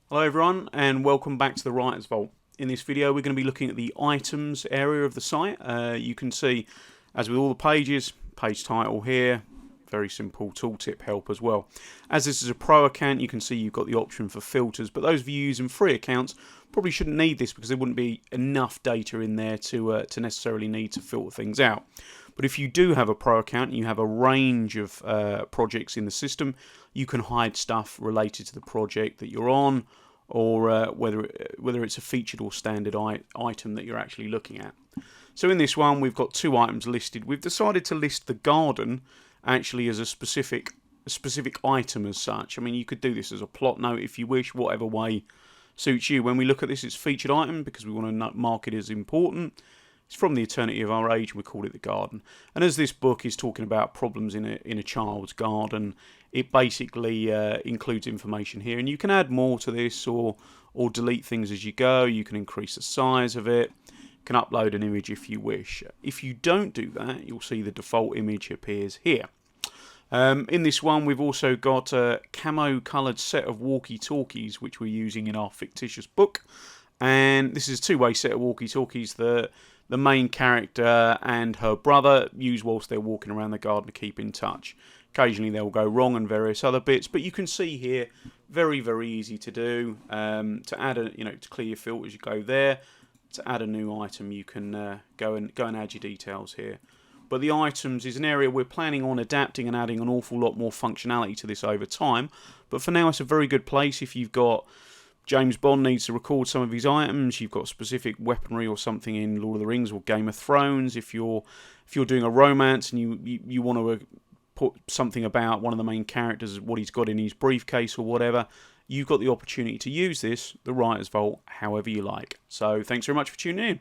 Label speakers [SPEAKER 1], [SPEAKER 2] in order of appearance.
[SPEAKER 1] Hello everyone and welcome back to the Writer's Vault. In this video we're going to be looking at the items area of the site. You can see, as with all the pages, page title here, very simple tooltip help as well. As this is a pro account, you can see you've got the option for filters, but those of you using free accounts probably shouldn't need this because there wouldn't be enough data in there to necessarily need to filter things out. But if you do have a pro account and you have a range of projects in the system, you can hide stuff related to the project that you're on, or whether it's a featured or standard item that you're actually looking at. So in this one, we've got two items listed. We've decided to list the garden actually as a specific item as such. I mean, you could do this as a plot note if you wish, whatever way suits you. When we look at this, it's featured item because we want to mark it as important. It's from the Eternity of Our Age, and we call it the garden. And as this book is talking about problems in a child's garden, it basically includes information here. And you can add more to this or delete things as you go. You can increase the size of it. You can upload an image if you wish. If you don't do that, you'll see the default image appears here. In this one, we've also got a camo coloured set of walkie-talkies, which we're using in our fictitious book. And this is a two-way set of walkie-talkies that the main character and her brother use whilst they're walking around the garden to keep in touch. Occasionally they'll go wrong and various other bits, but you can see here, very, very easy to do. To add to clear your filters, you go there. To add a new item, you can go and add your details here. But the items is an area we're planning on adapting and adding an awful lot more functionality to this over time. But for now, it's a very good place if you've got James Bond needs to record some of his items, you've got specific weaponry or something in Lord of the Rings or Game of Thrones. If you're doing a romance and you want to put something about one of the main characters, what he's got in his briefcase or whatever, you've got the opportunity to use this, the Writer's Vault, however you like. So thanks very much for tuning in.